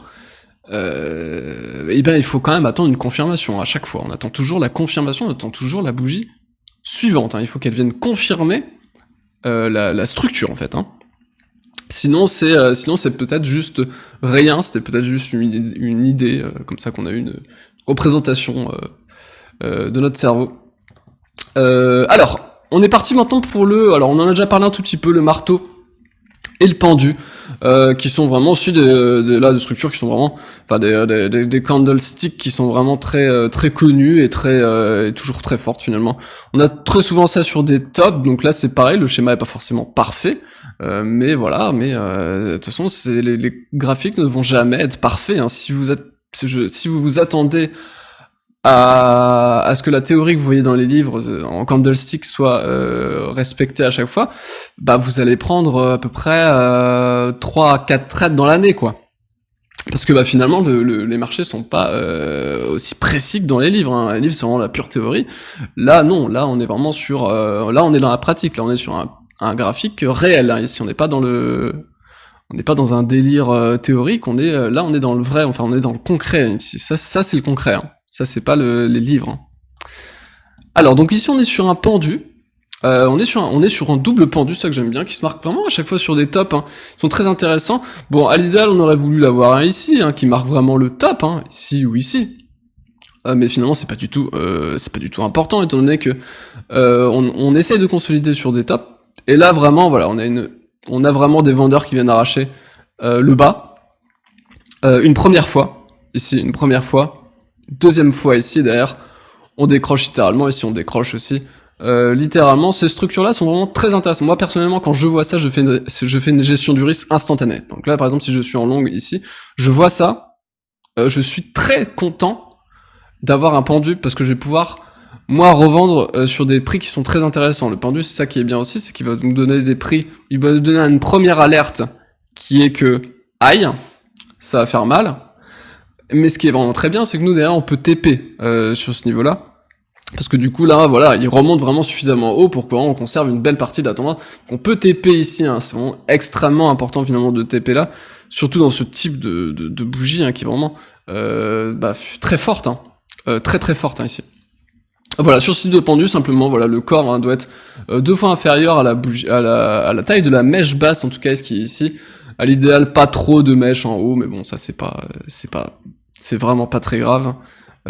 et ben il faut quand même attendre une confirmation à chaque fois. On attend toujours la confirmation, on attend toujours la bougie suivante, hein. Il faut qu'elle vienne confirmer la structure en fait, hein. Sinon c'est peut-être juste rien, c'était peut-être juste une idée comme ça qu'on a eu une représentation de notre cerveau. Alors, on est parti maintenant pour alors on en a déjà parlé un tout petit peu, le marteau et le pendu, qui sont vraiment aussi des structures qui sont vraiment, enfin des candlesticks qui sont vraiment très très connus et et toujours très fortes finalement. On a très souvent ça sur des tops, donc là c'est pareil, le schéma est pas forcément parfait, mais voilà, de toute façon les graphiques ne vont jamais être parfaits, hein. Si vous vous attendez à ce que la théorie que vous voyez dans les livres en candlestick soit respectée à chaque fois, bah vous allez prendre à peu près 3 à 4 trades dans l'année, quoi. Parce que bah finalement les marchés sont pas aussi précis que dans les livres, hein. Les livres c'est vraiment la pure théorie. Là non, là on est vraiment sur là on est dans la pratique, là on est sur un graphique réel, hein. Ici on n'est pas dans un délire théorique, on est là on est dans le vrai, enfin on est dans le concret ici. Ça c'est le concret, hein. Ça, c'est pas les livres, hein. Alors, donc ici, on est sur un pendu. On est sur un double pendu, ça que j'aime bien, qui se marque vraiment à chaque fois sur des tops, hein. Ils sont très intéressants. Bon, à l'idéal, on aurait voulu l'avoir un ici, hein, qui marque vraiment le top, hein, ici ou ici. Mais finalement, c'est pas du tout important, étant donné que on essaye de consolider sur des tops. Et là, vraiment, voilà, on a vraiment des vendeurs qui viennent arracher le bas. Une première fois, ici, une première fois. Deuxième fois ici, derrière, on décroche littéralement, ici on décroche aussi. Littéralement, ces structures-là sont vraiment très intéressantes. Moi, personnellement, quand je vois ça, je fais une gestion du risque instantanée. Donc là, par exemple, si je suis en longue ici, je vois ça, je suis très content d'avoir un pendu, parce que je vais pouvoir, moi, revendre sur des prix qui sont très intéressants. Le pendu, c'est ça qui est bien aussi, c'est qu'il va nous donner des prix, il va nous donner une première alerte, qui est que, aïe, ça va faire mal. Mais ce qui est vraiment très bien, c'est que nous, derrière, on peut TP sur ce niveau-là. Parce que du coup, là, voilà, il remonte vraiment suffisamment haut pour qu'on conserve une belle partie de la tendance. On peut TP ici, hein, c'est vraiment extrêmement important finalement de TP là. Surtout dans ce type de bougie, hein, qui est vraiment très forte, hein. Très très forte, hein, ici. Voilà, sur ce type de pendu, simplement, voilà, le corps, hein, doit être 2 fois inférieur à la taille de la mèche basse, en tout cas, ce qui est ici. À l'idéal, pas trop de mèches en haut, mais bon, ça c'est vraiment pas très grave.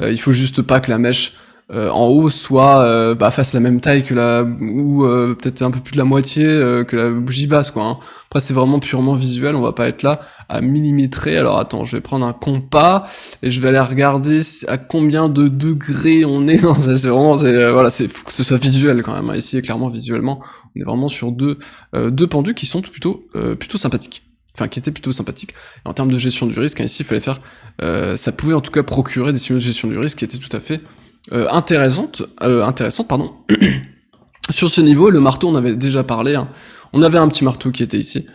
Il faut juste pas que la mèche en haut soit fasse la même taille que ou peut-être un peu plus de la moitié que la bougie basse, quoi, hein. Après c'est vraiment purement visuel, on va pas être là à millimétrer. Alors attends, je vais prendre un compas et je vais aller regarder à combien de degrés on est. Non, c'est vraiment voilà, faut que ce soit visuel quand même, hein. Ici clairement visuellement, on est vraiment sur deux pendus qui sont plutôt sympathiques. Enfin, qui était plutôt sympathique. Et en termes de gestion du risque, hein, ici, il fallait faire... ça pouvait en tout cas procurer des signaux de gestion du risque qui étaient tout à fait intéressantes, pardon. Sur ce niveau, le marteau, on avait déjà parlé, hein. On avait un petit marteau qui était ici,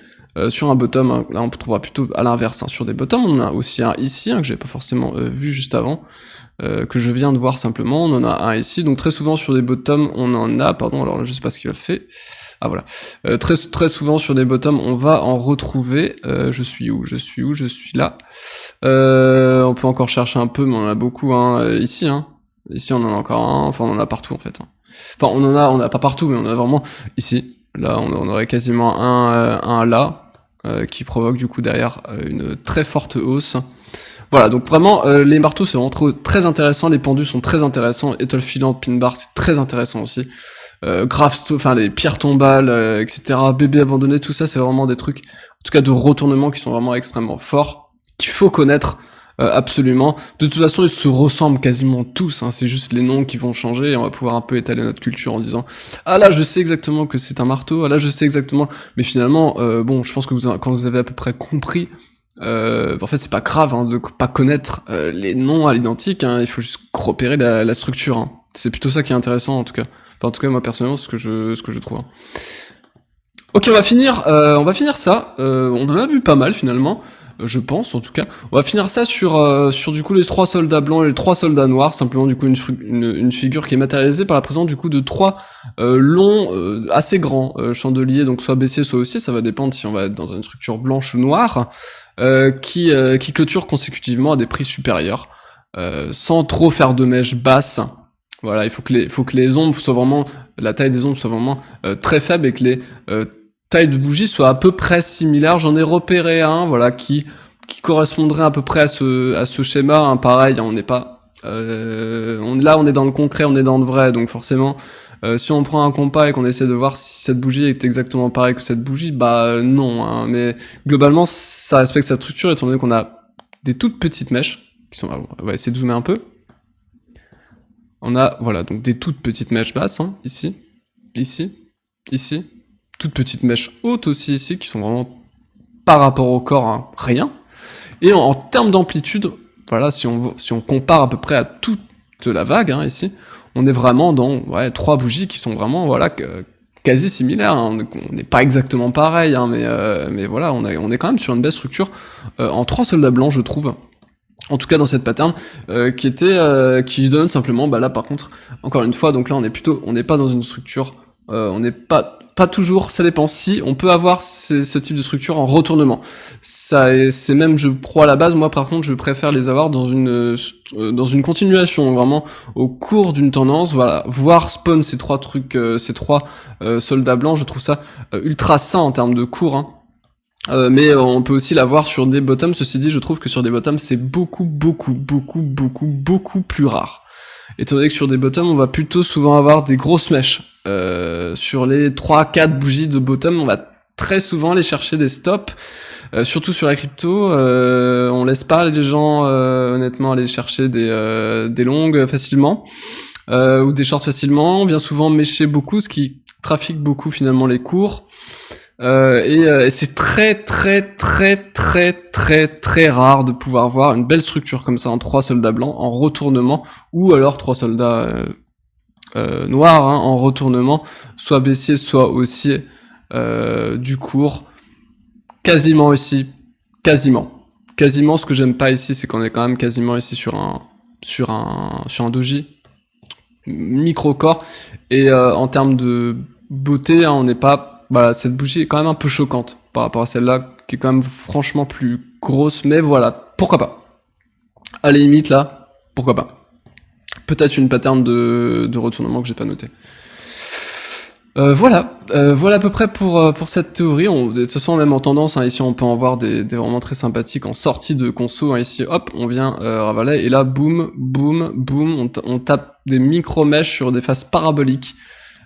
sur un bottom, hein. Là on trouvera plutôt à l'inverse, hein, sur des bottoms. On en a aussi un ici, hein, que j'avais pas forcément vu juste avant, que je viens de voir simplement. On en a un ici, donc très souvent sur des bottoms, on en a, pardon, alors là je sais pas ce qu'il a fait... Ah voilà, très souvent sur des bottoms, on va en retrouver, je suis là, on peut encore chercher un peu, mais on en a beaucoup, hein, ici, hein, ici on en a encore un, enfin on en a partout en fait, hein. Enfin on en a pas partout, mais on en a vraiment ici, là on aurait quasiment un là, qui provoque du coup derrière une très forte hausse. Voilà, donc vraiment, les marteaux c'est vraiment très intéressant, les pendus sont très intéressants, étoile filante, pin bar c'est très intéressant aussi. Enfin les pierres tombales, etc., bébé abandonné, tout ça c'est vraiment des trucs, en tout cas de retournement qui sont vraiment extrêmement forts, qu'il faut connaître absolument. De toute façon ils se ressemblent quasiment tous, hein, c'est juste les noms qui vont changer, et on va pouvoir un peu étaler notre culture en disant ah là je sais exactement que c'est un marteau, ah là je sais exactement, mais finalement bon je pense que quand vous avez à peu près compris, en fait c'est pas grave, hein, de pas connaître les noms à l'identique, hein, il faut juste repérer la structure, hein. C'est plutôt ça qui est intéressant en tout cas. Enfin, en tout cas, moi personnellement, ce que je trouve. Ok, on va finir ça. On en a vu pas mal finalement, je pense en tout cas. On va finir ça sur du coup les 3 soldats blancs et les 3 soldats noirs. Simplement du coup une figure qui est matérialisée par la présence du coup de 3 longs, assez grands chandeliers, donc soit baissés soit haussiers. Ça va dépendre si on va être dans une structure blanche ou noire. qui clôturent consécutivement à des prix supérieurs, sans trop faire de mèches basses. Voilà, il faut que les ombres soient vraiment, la taille des ombres soit vraiment très faible et que les tailles de bougies soient à peu près similaires. J'en ai repéré un, voilà, qui correspondrait à peu près à ce schéma. Hein, pareil, hein, on n'est pas, là on est dans le concret, on est dans le vrai, donc forcément, si on prend un compas et qu'on essaie de voir si cette bougie est exactement pareille que cette bougie, bah non. Hein, mais globalement, ça respecte sa structure étant donné qu'on a des toutes petites mèches qui sont. On va essayer de zoomer un peu. On a, voilà, donc des toutes petites mèches basses, hein, ici, toutes petites mèches hautes aussi ici, qui sont vraiment, par rapport au corps, hein, rien. Et en termes d'amplitude, voilà, si on compare à peu près à toute la vague, hein, ici, on est vraiment dans, ouais, 3 bougies qui sont vraiment, voilà, quasi similaires, hein. On n'est pas exactement pareil, hein, mais voilà, on est quand même sur une belle structure, en 3 soldats blancs, je trouve. En tout cas dans cette pattern, qui donne simplement, bah là par contre, encore une fois, donc là on n'est pas dans une structure, on n'est pas toujours, ça dépend. Si on peut avoir ce type de structure en retournement, ça c'est même, je crois, à la base. Moi par contre je préfère les avoir dans une continuation, vraiment au cours d'une tendance. Voilà, voir spawn ces 3 trucs, ces 3 soldats blancs, je trouve ça ultra sain en termes de cours, hein. Mais on peut aussi l'avoir sur des bottoms. Ceci dit, je trouve que sur des bottoms, c'est beaucoup plus rare. Étant donné que sur des bottoms, on va plutôt souvent avoir des grosses mèches. Sur les 3-4 bougies de bottom, on va très souvent aller chercher des stops. Surtout sur la crypto, on laisse pas les gens honnêtement aller chercher des longues facilement, ou des shorts facilement. On vient souvent mécher beaucoup, ce qui trafique beaucoup finalement les cours. Et c'est très rare de pouvoir voir une belle structure comme ça en 3 soldats blancs en retournement, ou alors 3 soldats noirs, hein, en retournement, soit baissier soit haussier du cours. Quasiment ici, quasiment. Ce que j'aime pas ici, c'est qu'on est quand même quasiment ici sur un doji micro-corps, et en termes de beauté, hein, on n'est pas. Voilà, cette bougie est quand même un peu choquante par rapport à celle-là, qui est quand même franchement plus grosse, mais voilà, pourquoi pas. À la limite, là, pourquoi pas. Peut-être une pattern de retournement que j'ai pas noté. Voilà à peu près pour cette théorie. De toute façon, même en tendance, hein, ici on peut en voir des vraiment très sympathiques en sortie de conso, hein, ici hop, on vient ravaler, et là boum, on tape des micro-mèches sur des faces paraboliques.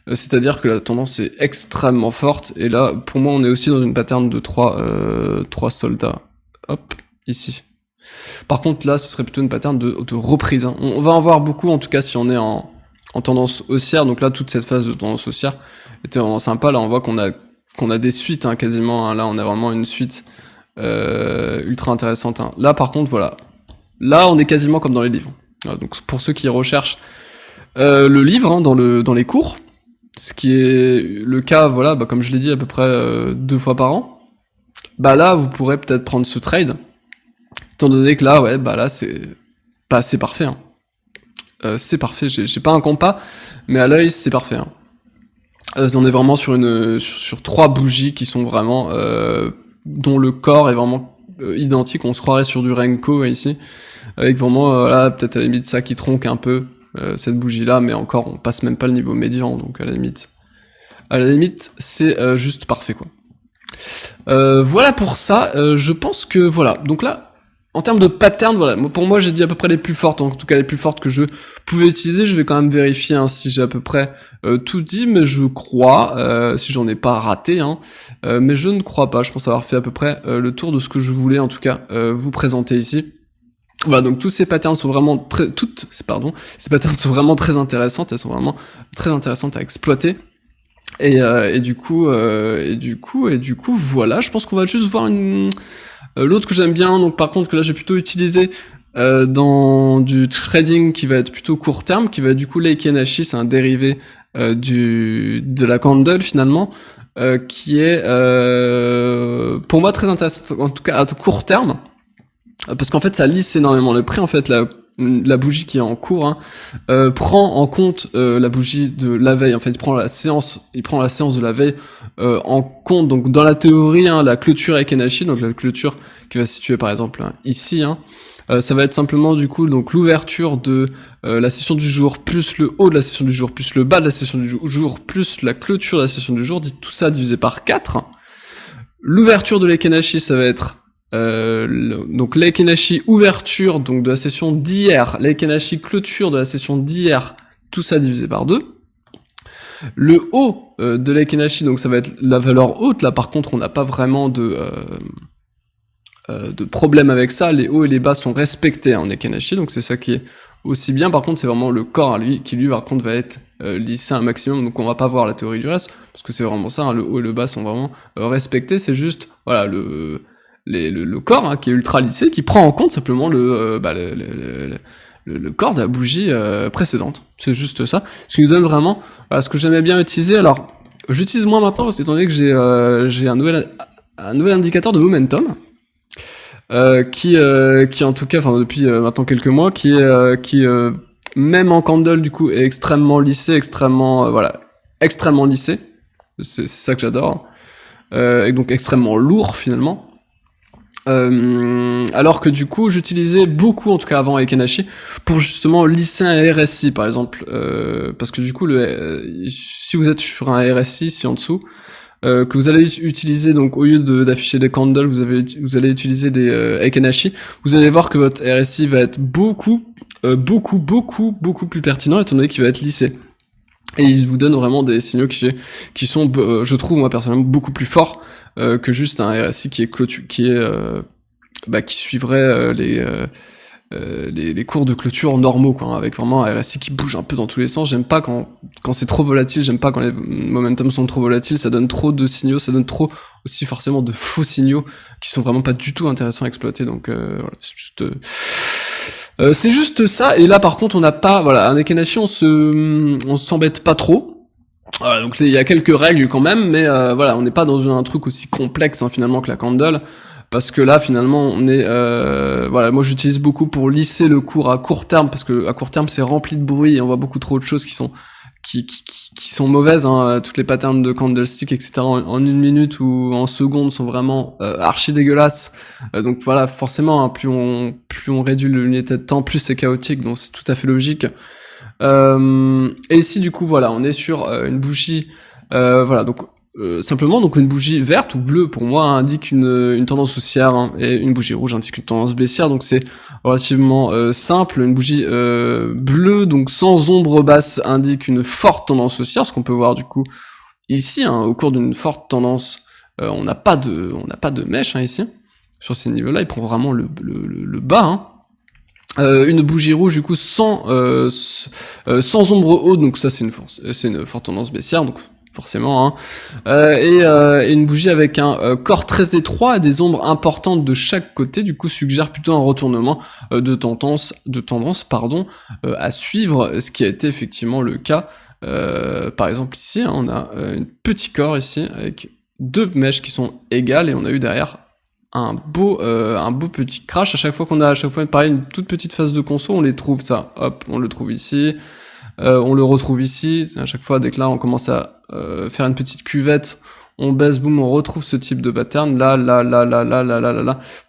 C'est-à-dire que la tendance est extrêmement forte, et là, pour moi, on est aussi dans une pattern de 3 soldats. Hop, ici. Par contre, là, ce serait plutôt une pattern de reprise, hein. On va en voir beaucoup, en tout cas, si on est en tendance haussière. Donc là, toute cette phase de tendance haussière était vraiment sympa. Là, on voit qu'on a des suites, hein, quasiment, hein. Là, on a vraiment une suite ultra intéressante, hein. Là, par contre, voilà. Là, on est quasiment comme dans les livres. Voilà, donc, pour ceux qui recherchent le livre, hein, dans les cours, ce qui est le cas, voilà, bah, comme je l'ai dit, à peu près 2 fois par an, bah là, vous pourrez peut-être prendre ce trade, étant donné que là, ouais, bah là, c'est parfait, hein. C'est parfait, j'ai pas un compas, mais à l'œil, c'est parfait, hein. On est vraiment sur 3 bougies qui sont vraiment, dont le corps est vraiment identique. On se croirait sur du Renko, ici, avec vraiment, là, peut-être à la limite ça qui tronque un peu, cette bougie là, mais encore on passe même pas le niveau médian, donc à la limite c'est juste parfait, quoi. Voilà pour ça. Je pense que voilà, donc là en termes de pattern, voilà, pour moi j'ai dit à peu près les plus fortes, en tout cas les plus fortes que je pouvais utiliser. Je vais quand même vérifier, hein, si j'ai à peu près tout dit, mais je crois, si j'en ai pas raté, hein, mais je ne crois pas. Je pense avoir fait à peu près le tour de ce que je voulais en tout cas vous présenter ici. Voilà, donc tous ces patterns sont vraiment ces patterns sont vraiment très intéressantes, elles sont vraiment très intéressantes à exploiter. Et du coup, voilà, je pense qu'on va juste voir l'autre que j'aime bien, donc par contre que là j'ai plutôt utilisé dans du trading qui va être plutôt court terme, qui va être du coup l'Eikenashi, c'est un dérivé de la candle finalement, qui est pour moi très intéressant, en tout cas à court terme. Parce qu'en fait ça lisse énormément le prix, en fait la la bougie qui est en cours, hein, prend en compte la bougie de la veille. En fait, il prend la séance de la veille en compte. Donc, dans la théorie, hein, la clôture Ekenashi, donc la clôture qui va se situer par exemple ici, hein, ça va être simplement du coup donc l'ouverture de la session du jour plus le haut de la session du jour plus le bas de la session du jour plus la clôture de la session du jour, dit tout ça divisé par 4. L'ouverture de l'Ekenashi, ça va être donc l'Ekenashi ouverture donc de la session d'hier, l'Ekenashi clôture de la session d'hier, tout ça divisé par 2. Le haut de l'Ekenashi, donc ça va être la valeur haute, là par contre on n'a pas vraiment de problème avec ça, les hauts et les bas sont respectés en Ekenashi, donc c'est ça qui est aussi bien. Par contre c'est vraiment le corps qui lui par contre va être lissé un maximum, donc on va pas voir la théorie du reste, parce que c'est vraiment ça, hein, le haut et le bas sont vraiment respectés, c'est juste voilà le corps hein, qui est ultra lissé, qui prend en compte simplement le corps de la bougie précédente, c'est juste ça, ce qui nous donne vraiment ce que j'aimais bien utiliser. Alors j'utilise moins maintenant parce qu'étant donné que j'ai un nouvel indicateur de momentum, qui en tout cas, enfin depuis maintenant quelques mois, qui même en candle du coup est extrêmement lissé, extrêmement lissé. C'est ça que j'adore, et donc extrêmement lourd finalement. Alors que du coup j'utilisais beaucoup, en tout cas avant Ekenashi, pour justement lisser un RSI par exemple, parce que du coup si vous êtes sur un RSI ici en dessous, que vous allez utiliser, donc au lieu d'afficher des candles, vous allez utiliser des Ekenashi, vous allez voir que votre RSI va être beaucoup plus pertinent, étant donné qu'il va être lissé. Et il vous donne vraiment des signaux qui sont, je trouve moi personnellement, beaucoup plus forts que juste un RSI qui suivrait les cours de clôture normaux, quoi, avec vraiment un RSI qui bouge un peu dans tous les sens. J'aime pas quand c'est trop volatile, j'aime pas quand les momentum sont trop volatiles, ça donne trop de signaux, ça donne trop aussi forcément de faux signaux qui sont vraiment pas du tout intéressants à exploiter, donc voilà, c'est juste ça. Et là par contre on n'a pas, voilà, un Ekenashi on s'embête pas trop. Voilà, donc il y a quelques règles quand même, mais voilà, on n'est pas dans un truc aussi complexe hein, finalement que la candle, parce que là finalement on est voilà, moi j'utilise beaucoup pour lisser le cours à court terme, parce que à court terme c'est rempli de bruit et on voit beaucoup trop de choses qui sont mauvaises, hein. Toutes les patterns de candlestick etc en 1 minute ou en seconde sont vraiment archi dégueulasses, donc voilà, forcément hein, plus on réduit l'unité de temps, plus c'est chaotique, donc c'est tout à fait logique. Et ici du coup voilà, on est sur une bougie voilà, donc simplement donc une bougie verte ou bleue pour moi indique une tendance haussière, hein, et une bougie rouge indique une tendance baissière, donc c'est relativement simple. Une bougie bleue donc sans ombre basse indique une forte tendance haussière, ce qu'on peut voir du coup ici hein, au cours d'une forte tendance. On n'a pas de mèche hein, ici sur ces niveaux là, il prend vraiment le bas hein. Une bougie rouge du coup sans ombre haute, donc ça c'est une forte tendance baissière, donc forcément hein. Et une bougie avec un corps très étroit et des ombres importantes de chaque côté, du coup suggère plutôt un retournement de tendance à suivre, ce qui a été effectivement le cas. Par exemple ici hein, on a un petit corps ici avec 2 mèches qui sont égales, et on a eu derrière un beau petit crash. À chaque fois pareil, une toute petite phase de conso, on les trouve, ça, hop, on le trouve ici, on le retrouve ici, à chaque fois, dès que là, on commence à faire une petite cuvette, on baisse, boum, on retrouve ce type de pattern, là,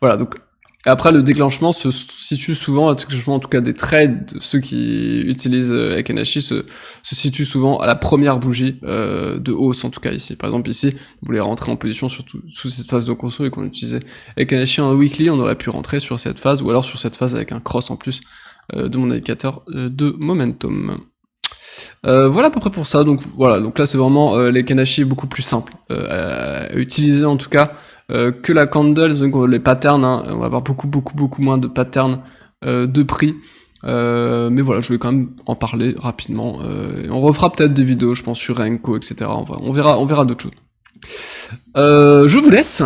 voilà, donc, après, le déclenchement se situe souvent, le déclenchement en tout cas des trades, ceux qui utilisent Ekenashi se situe souvent à la première bougie de hausse, en tout cas ici. Par exemple ici, vous voulez rentrer en position sous cette phase de conso et qu'on utilisait Ekenashi en weekly, on aurait pu rentrer sur cette phase, ou alors sur cette phase avec un cross en plus de mon indicateur de momentum. Voilà à peu près pour ça, donc voilà, donc là c'est vraiment l'Ekenashi beaucoup plus simple à utiliser en tout cas que la candle, donc les patterns, hein, on va avoir beaucoup moins de patterns de prix, mais voilà, je vais quand même en parler rapidement, et on refera peut-être des vidéos, je pense, sur Renko, etc. On verra d'autres choses. Je vous laisse.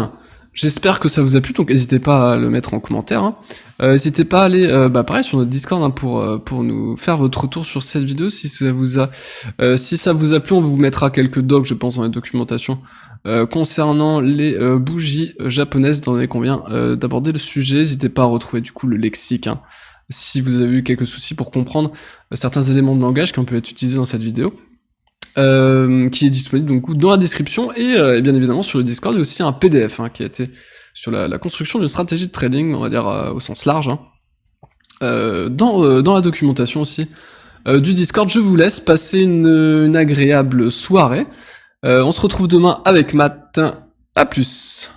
J'espère que ça vous a plu, donc n'hésitez pas à le mettre en commentaire, hein. N'hésitez pas à aller pareil sur notre Discord hein, pour nous faire votre retour sur cette vidéo. Si ça vous a plu, on vous mettra quelques docs, je pense, dans les documentations concernant les bougies japonaises, étant donné qu'on vient d'aborder le sujet. N'hésitez pas à retrouver du coup le lexique hein, si vous avez eu quelques soucis pour comprendre certains éléments de langage qui ont pu être utilisés dans cette vidéo. Qui est disponible donc dans la description, et bien évidemment sur le Discord il y a aussi un PDF qui a été sur la construction d'une stratégie de trading, on va dire au sens large, dans la documentation aussi du Discord. Je vous laisse passer une agréable soirée. On se retrouve demain avec Matt. À plus.